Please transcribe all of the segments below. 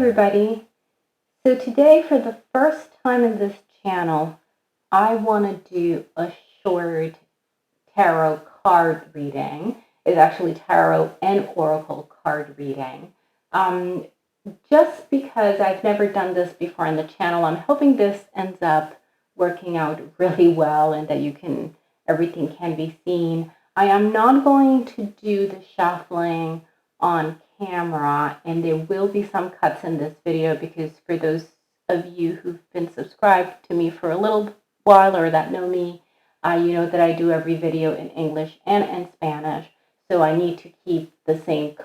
everybody. So today, for the first time in this channel, I want to do a short tarot card reading. It's actually tarot and oracle card reading. Just because I've never done this before on the channel, I'm hoping this ends up working out really well and that everything can be seen. I am not going to do the shuffling on camera, and there will be some cuts in this video because for those of you who've been subscribed to me for a little while or that know me, you know that I do every video in English and in Spanish. So I need to keep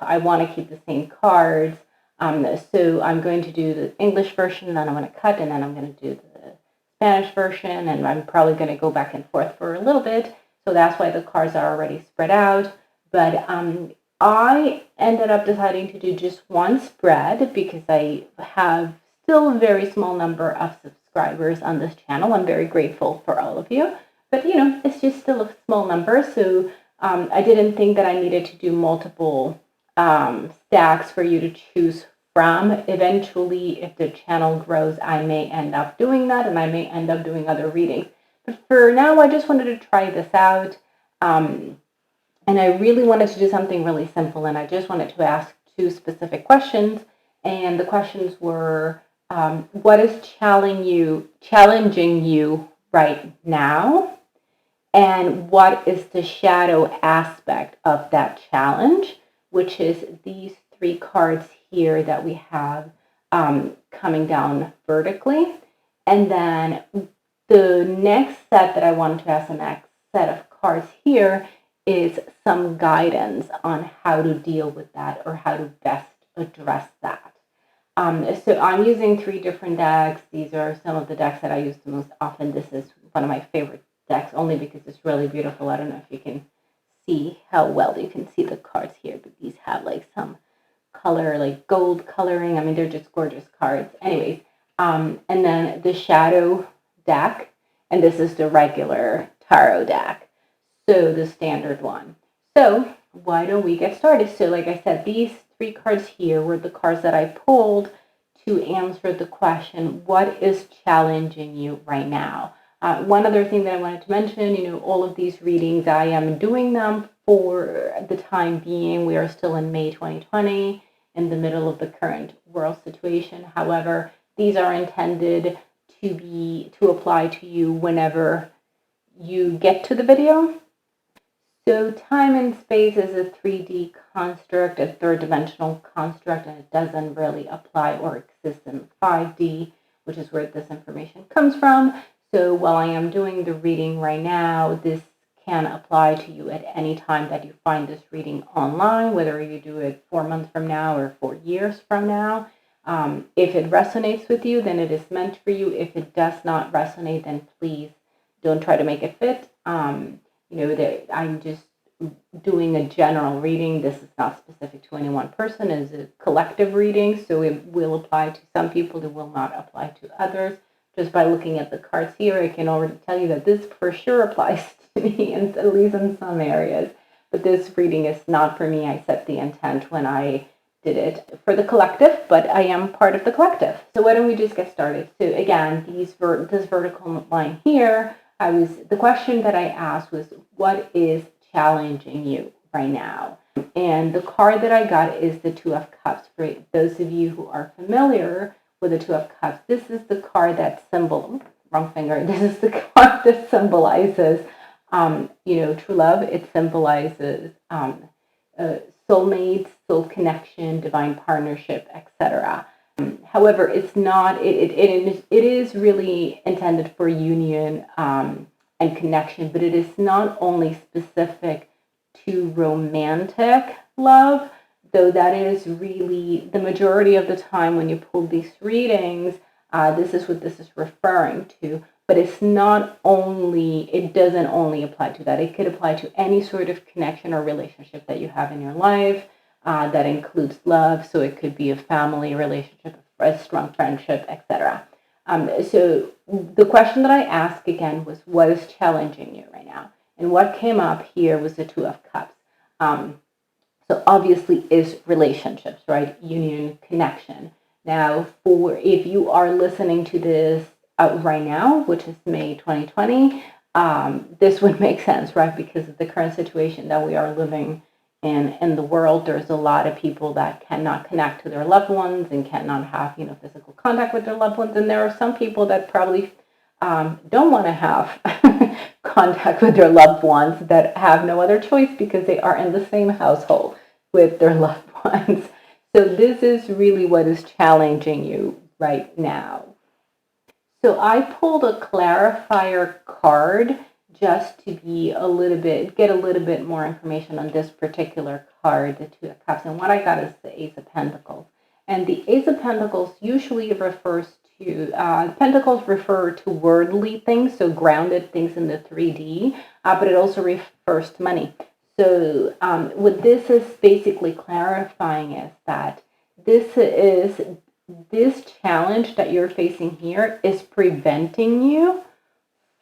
I want to keep the same cards. So I'm going to do the English version, then I'm going to cut, and then I'm going to do the Spanish version, and I'm probably going to go back and forth for a little bit. So that's why the cards are already spread out. But I ended up deciding to do just one spread because I have still a very small number of subscribers on this channel. I'm very grateful for all of you, but it's just still a small number. So I didn't think that I needed to do multiple stacks for you to choose from. Eventually, if the channel grows, I may end up doing that, and I may end up doing other readings. But for now, I just wanted to try this out. And I really wanted to do something really simple, and I just wanted to ask 2 specific questions. And the questions were, what is challenging you right now? And what is the shadow aspect of that challenge, which is these 3 cards here that we have coming down vertically. And then the next set that I wanted to ask, the next set of cards here, is some guidance on how to deal with that or how to best address that. So I'm using 3 different decks. These are some of the decks that I use the most often. This is one of my favorite decks only because it's really beautiful. I don't know if you can see how well you can see the cards here, but these have like some color, like gold coloring. I mean, they're just gorgeous cards. Anyways, and then the shadow deck, and this is the regular tarot deck. So the standard one. So why don't we get started? So like I said, these 3 cards here were the cards that I pulled to answer the question, what is challenging you right now? One other thing that I wanted to mention, all of these readings, I am doing them for the time being. We are still in May 2020, in the middle of the current world situation. However, these are intended to apply to you whenever you get to the video. So time and space is a 3D construct, a 3rd-dimensional construct, and it doesn't really apply or exist in 5D, which is where this information comes from. So while I am doing the reading right now, this can apply to you at any time that you find this reading online, whether you do it 4 months from now or 4 years from now. If it resonates with you, then it is meant for you. If it does not resonate, then please don't try to make it fit. I'm just doing a general reading. This is not specific to any one person. It's a collective reading, so it will apply to some people. It will not apply to others. Just by looking at the cards here, I can already tell you that this for sure applies to me, and at least in some areas. But this reading is not for me. I set the intent when I did it for the collective, but I am part of the collective. So why don't we just get started? So again, this vertical line here, the question that I asked was, what is challenging you right now? And the card that I got is the 2 of Cups. For those of you who are familiar with the 2 of Cups, this is the card that this is the card that symbolizes, true love. It symbolizes soulmates, soul connection, divine partnership, etc. However, it's not. It is really intended for union and connection, but it is not only specific to romantic love, though that is really the majority of the time when you pull these readings. This is what this is referring to. But it doesn't only apply to that. It could apply to any sort of connection or relationship that you have in your life. That includes love, so it could be a family relationship, a strong friendship, etc. So the question that I asked again was, what is challenging you right now? And what came up here was the 2 of Cups. So obviously is relationships, right? Union, connection. Now, if you are listening to this right now, which is May 2020, this would make sense, right? Because of the current situation that we are living in the world, there's a lot of people that cannot connect to their loved ones and cannot have, physical contact with their loved ones. And there are some people that probably don't want to have contact with their loved ones, that have no other choice because they are in the same household with their loved ones. So this is really what is challenging you right now. So I pulled a clarifier card just to get a little bit more information on this particular card, the Two of Cups. And what I got is the Ace of Pentacles. And the Ace of Pentacles usually refers to, pentacles refer to worldly things, so grounded things in the 3D, but it also refers to money. So what this is basically clarifying is that this challenge that you're facing here is preventing you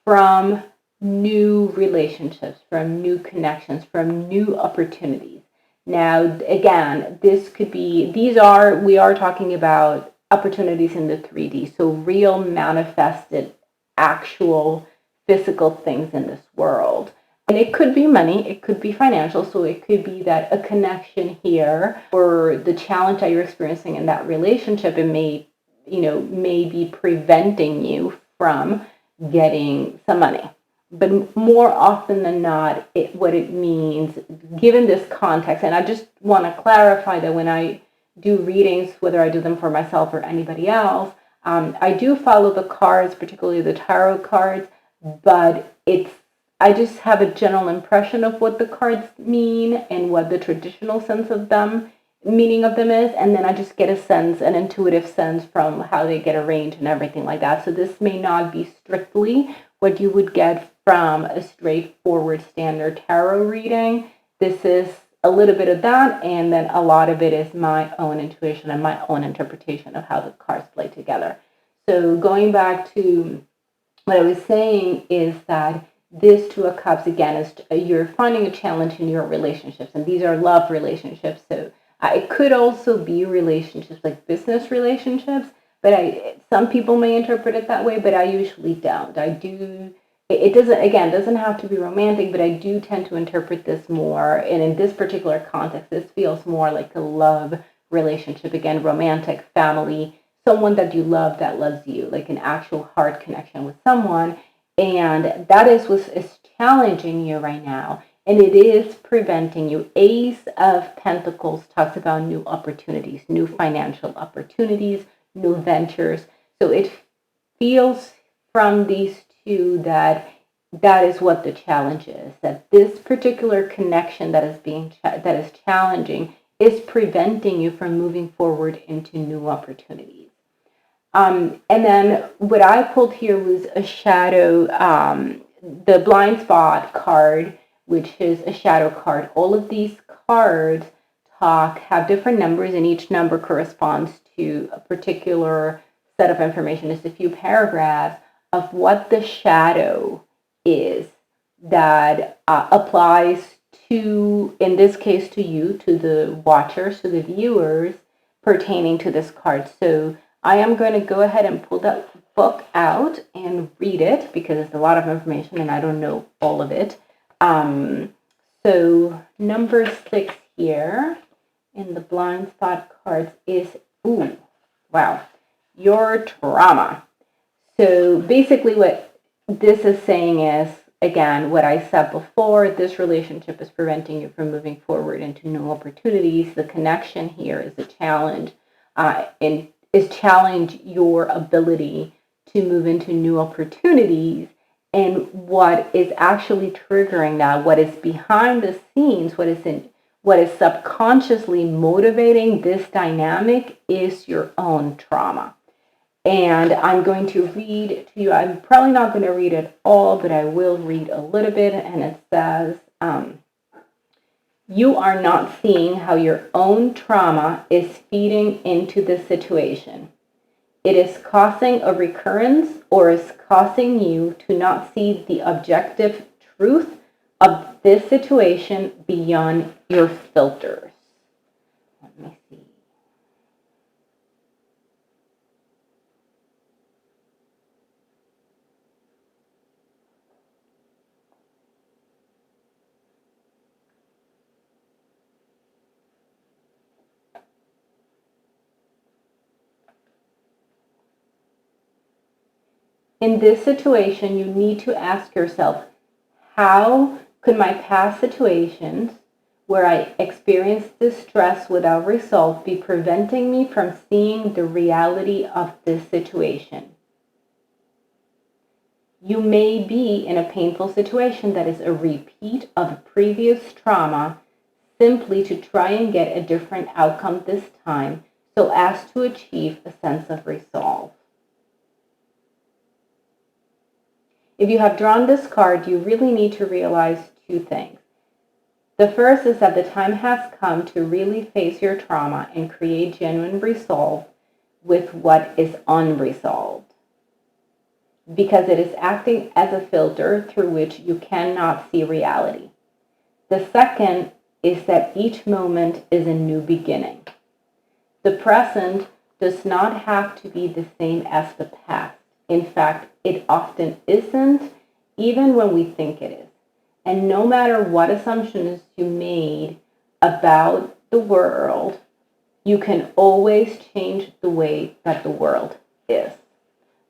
from new relationships, from new connections, from new opportunities. Now, again, we are talking about opportunities in the 3D, so real manifested, actual physical things in this world. And it could be money, it could be financial, so it could be that a connection here, or the challenge that you're experiencing in that relationship, it may be preventing you from getting some money. But more often than not, what it means, given this context, and I just want to clarify that when I do readings, whether I do them for myself or anybody else, I do follow the cards, particularly the tarot cards, but I just have a general impression of what the cards mean and what the traditional meaning of them is, and then I just get an intuitive sense from how they get arranged and everything like that. So this may not be strictly what you would get from a straightforward standard tarot reading. This is a little bit of that, and then a lot of it is my own intuition and my own interpretation of how the cards play together. So going back to what I was saying is that this Two of Cups, again, is you're finding a challenge in your relationships, and these are love relationships. So it could also be relationships like business relationships, but some people may interpret it that way, but I usually don't. It doesn't have to be romantic, but I do tend to interpret this more, and in this particular context, this feels more like a love relationship. Again, romantic, family, someone that you love that loves you, like an actual heart connection with someone. And that is what is challenging you right now. And it is preventing you. Ace of Pentacles talks about new opportunities, new financial opportunities, new ventures. So it feels from these two that is what the challenge is. That this particular connection that is challenging is preventing you from moving forward into new opportunities. And then what I pulled here was a shadow, the blind spot card, which is a shadow card. All of these cards have different numbers, and each number corresponds to a particular set of information. It's a few paragraphs of what the shadow is that applies to, in this case, to you, to the watchers, to the viewers, pertaining to this card. So I am going to go ahead and pull that book out and read it because it's a lot of information and I don't know all of it. So number 6 here in the blind spot cards is, your trauma. So basically what this is saying is, again, what I said before, this relationship is preventing you from moving forward into new opportunities. The connection here is a challenge, challenge your ability to move into new opportunities. And what is actually triggering that, what is behind the scenes, what is subconsciously motivating this dynamic is your own trauma. And I'm going to read to you. I'm probably not going to read it all, but I will read a little bit. And it says, you are not seeing how your own trauma is feeding into the situation. It is causing a recurrence or is causing you to not see the objective truth of this situation beyond your filters. Let me see. In this situation, you need to ask yourself, how could my past situations where I experienced distress without resolve be preventing me from seeing the reality of this situation? You may be in a painful situation that is a repeat of a previous trauma simply to try and get a different outcome this time so as to achieve a sense of resolve. If you have drawn this card, you really need to realize two things. The first is that the time has come to really face your trauma and create genuine resolve with what is unresolved, because it is acting as a filter through which you cannot see reality. The second is that each moment is a new beginning. The present does not have to be the same as the past. In fact, it often isn't, even when we think it is. And no matter what assumptions you made about the world, you can always change the way that the world is.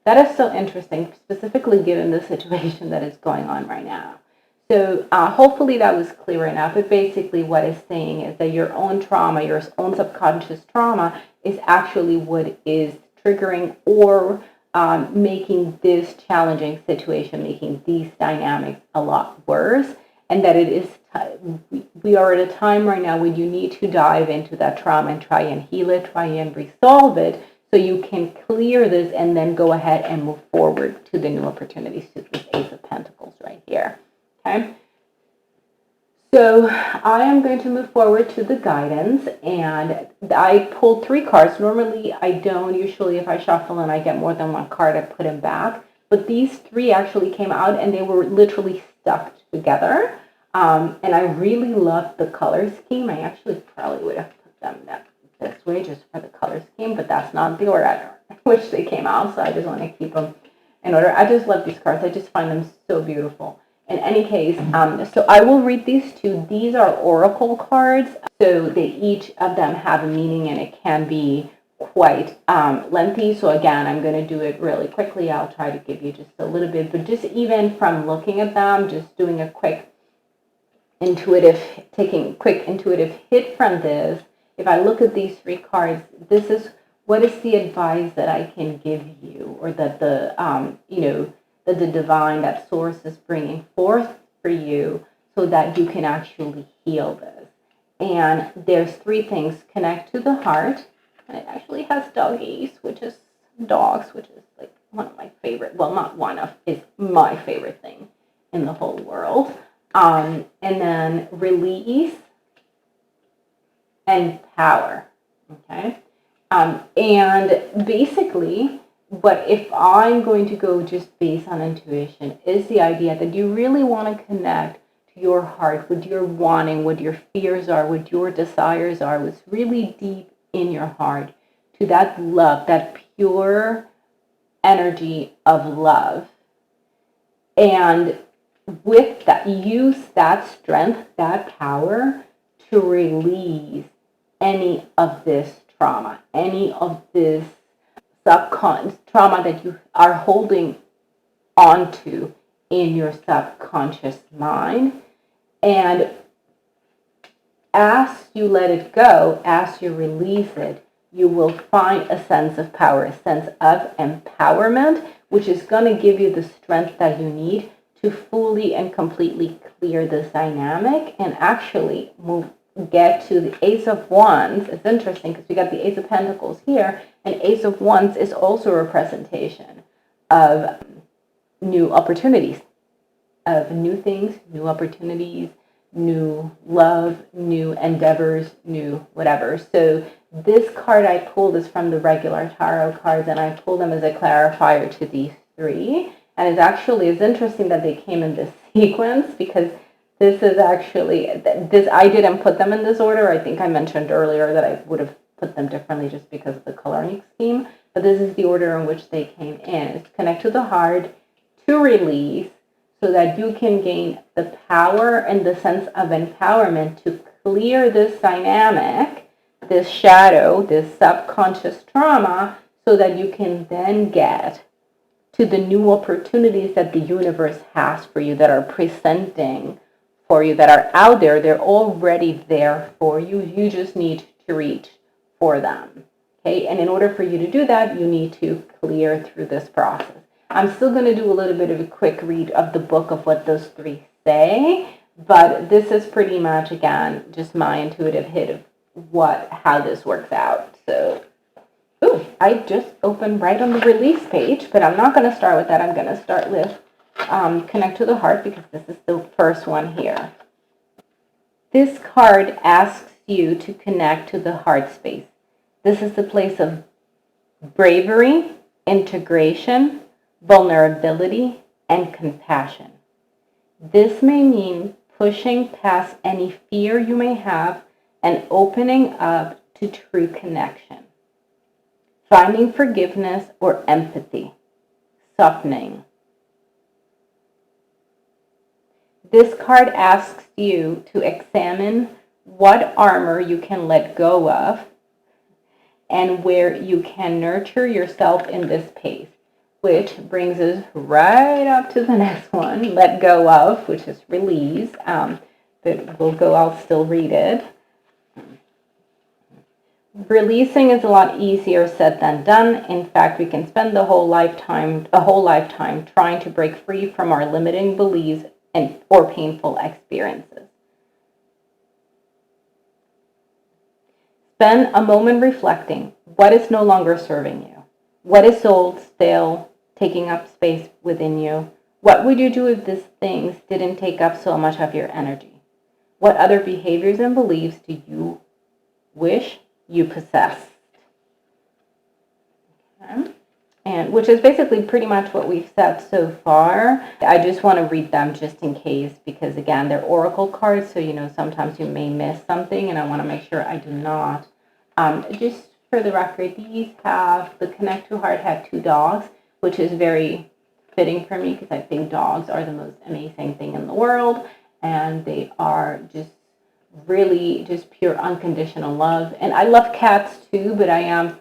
That is so interesting, specifically given the situation that is going on right now. So hopefully that was clear enough. But basically what it's saying is that your own trauma, your own subconscious trauma, is actually what is triggering or making this challenging situation, making these dynamics a lot worse. And that it is, we are at a time right now when you need to dive into that trauma and try and heal it, try and resolve it, so you can clear this and then go ahead and move forward to the new opportunities, to this Ace of Pentacles right here. Okay, so I am going to move forward to the guidance, and I pulled 3 cards. Normally I don't. Usually if I shuffle and I get more than one card, I put them back. But these 3 actually came out and they were literally stuck together. And I really loved the color scheme. I actually probably would have put them this way just for the color scheme, but that's not the order in which they came out. So I just want to keep them in order. I just love these cards. I just find them so beautiful. In any case, so I will read these 2. These are oracle cards, so they each of them have a meaning, and it can be quite lengthy. So again, I'm going to do it really quickly. I'll try to give you just a little bit, but just even from looking at them, just doing a quick intuitive hit from this. If I look at these 3 cards, this is what is the advice that I can give you, or that the that the divine, that source, is bringing forth for you, so that you can actually heal this. And there's 3 things: connect to the heart, and it actually has dogs, which is like one of my favorite. Well, not one of, is my favorite thing in the whole world. And then release and power. Okay. And basically, but if I'm going to go just based on intuition, is the idea that you really want to connect to your heart, what you're wanting, what your fears are, what your desires are, what's really deep in your heart, to that love, that pure energy of love. And with that, use that strength, that power, to release any of this trauma, any of this trauma that you are holding onto in your subconscious mind. And as you let it go, as you release it, you will find a sense of power, a sense of empowerment, which is going to give you the strength that you need to fully and completely clear this dynamic and actually get to the Ace of Wands. It's interesting because we got the Ace of Pentacles here, and Ace of Wands is also a representation of new opportunities, of new things, new opportunities, new love, new endeavors, new whatever. So this card I pulled is from the regular tarot cards, and I pulled them as a clarifier to these 3. And it's interesting that they came in this sequence, because this is actually, I didn't put them in this order. I think I mentioned earlier that I would have put them differently just because of the coloring scheme. But this is the order in which they came in. It's connect to the heart, to release, so that you can gain the power and the sense of empowerment to clear this dynamic, this shadow, this subconscious trauma, so that you can then get to the new opportunities that the universe has for you, that are presenting for you, that are out there. They're already there for you. You just need to reach for them. Okay, and in order for you to do that, you need to clear through this process. I'm still going to do a little bit of a quick read of the book of what those three say, but this is pretty much, again, just my intuitive hit of how this works out. So, ooh, I just opened right on the release page, but I'm not going to start with that. I'm going to start with Connect to the Heart, because this is the first one here. This card asks you to connect to the heart space. This is the place of bravery, integration, vulnerability, and compassion. This may mean pushing past any fear you may have and opening up to true connection. Finding forgiveness or empathy. Softening. This card asks you to examine what armor you can let go of and where you can nurture yourself in this pace, which brings us right up to the next one, let go of, which is release. But I'll still read it. Releasing is a lot easier said than done. In fact, we can spend a whole lifetime trying to break free from our limiting beliefs or painful experiences. Spend a moment reflecting. What is no longer serving you? What is old, stale, taking up space within you? What would you do if these things didn't take up so much of your energy? What other behaviors and beliefs do you wish you possessed? Okay. And which is basically pretty much what we've said so far. I just want to read them just in case, because again, they're oracle cards, so sometimes you may miss something, and I want to make sure I do not. Just for the record, these have the Connect to Heart had 2 dogs, which is very fitting for me because I think dogs are the most amazing thing in the world, and they are just really just pure unconditional love. And I love cats too, but I am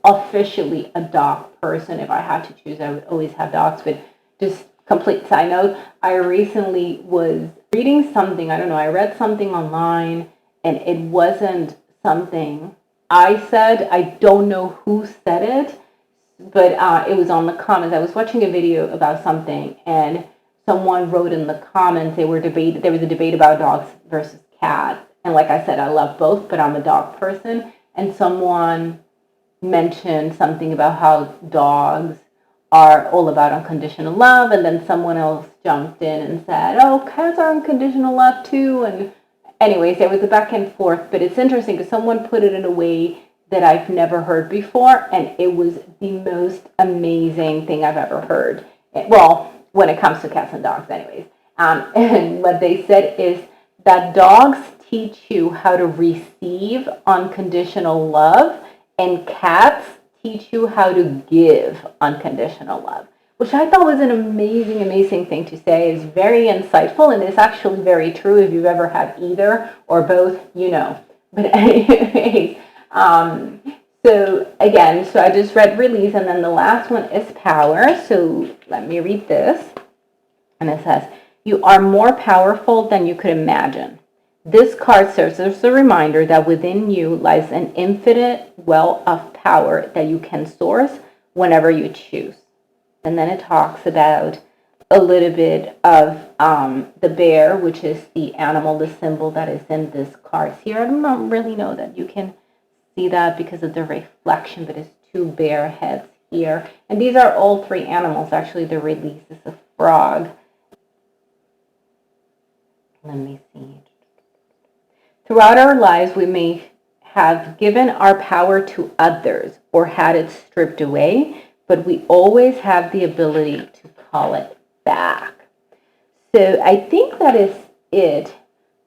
officially a dog person. If I had to choose, I would always have dogs. But just complete side note, I recently was reading something, I read something online, and it wasn't something I said. I don't know who said it, but it was on the comments. I was watching a video about something, and someone wrote in the comments, there was a debate about dogs versus cats. And like I said, I love both, but I'm a dog person. And someone mentioned something about how dogs are all about unconditional love, and then someone else jumped in and said, oh, cats are unconditional love too. And anyways, there was a back and forth, but it's interesting because someone put it in a way that I've never heard before, and it was the most amazing thing I've ever heard. Well, when it comes to cats and dogs, anyways. And what they said is that dogs teach you how to receive unconditional love, and cats teach you how to give unconditional love, which I thought was an amazing, amazing thing to say. It's very insightful, and it's actually very true. If you've ever had either or both, But anyways, so I just read release, and then the last one is power. So let me read this. And it says, you are more powerful than you could imagine. This card serves as a reminder that within you lies an infinite well of power that you can source whenever you choose. And then it talks about a little bit of the bear, which is the animal, the symbol that is in this card here. I don't really know that you can see that because of the reflection, but it's 2 bear heads here. And these are all 3 animals. Actually, the release is a frog. Let me see. Throughout our lives, we may have given our power to others or had it stripped away, but we always have the ability to call it back. So I think that is it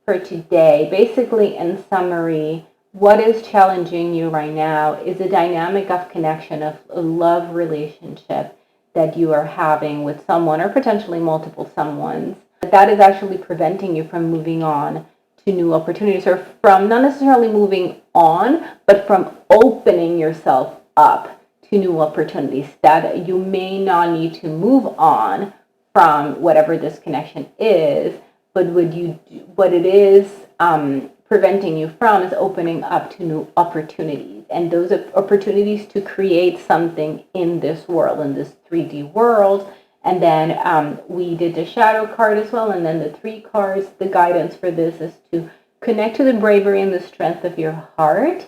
for today. Basically, in summary, what is challenging you right now is a dynamic of connection, of a love relationship that you are having with someone, or potentially multiple someones. That is actually preventing you from moving on to new opportunities, or from not necessarily moving on, but from opening yourself up to new opportunities, that you may not need to move on from whatever this connection is, but what it is preventing you from is opening up to new opportunities, and those opportunities to create something in this world, in this 3D world. And then we did the shadow card as well, and then the 3 cards. The guidance for this is to connect to the bravery and the strength of your heart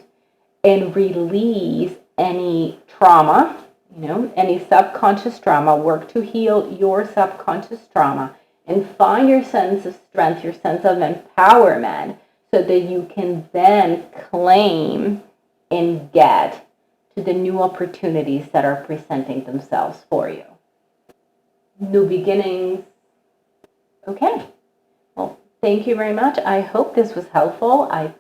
and release any trauma, any subconscious trauma. Work to heal your subconscious trauma and find your sense of strength, your sense of empowerment, so that you can then claim and get to the new opportunities that are presenting themselves for you. New beginnings. Okay. Well, thank you very much. I hope this was helpful. I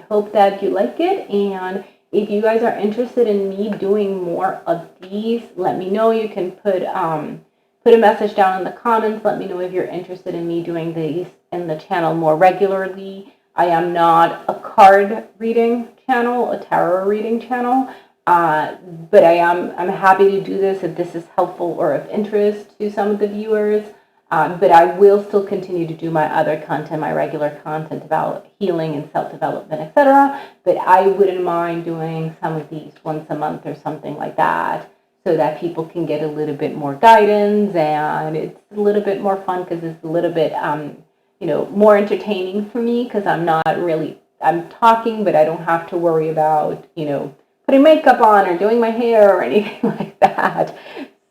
hope that you like it. And if you guys are interested in me doing more of these, let me know. You can put a message down in the comments. Let me know if you're interested in me doing these in the channel more regularly. I am not a card reading channel, a tarot reading channel, but I'm happy to do this if this is helpful or of interest to some of the viewers. But I will still continue to do my other content, my regular content about healing and self-development, etc. But I wouldn't mind doing some of these once a month or something like that, so that people can get a little bit more guidance, and it's a little bit more fun because it's a little bit more entertaining for me, because I'm talking, but I don't have to worry about putting makeup on or doing my hair or anything like that.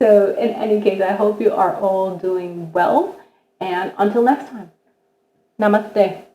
So in any case, I hope you are all doing well, and until next time, namaste.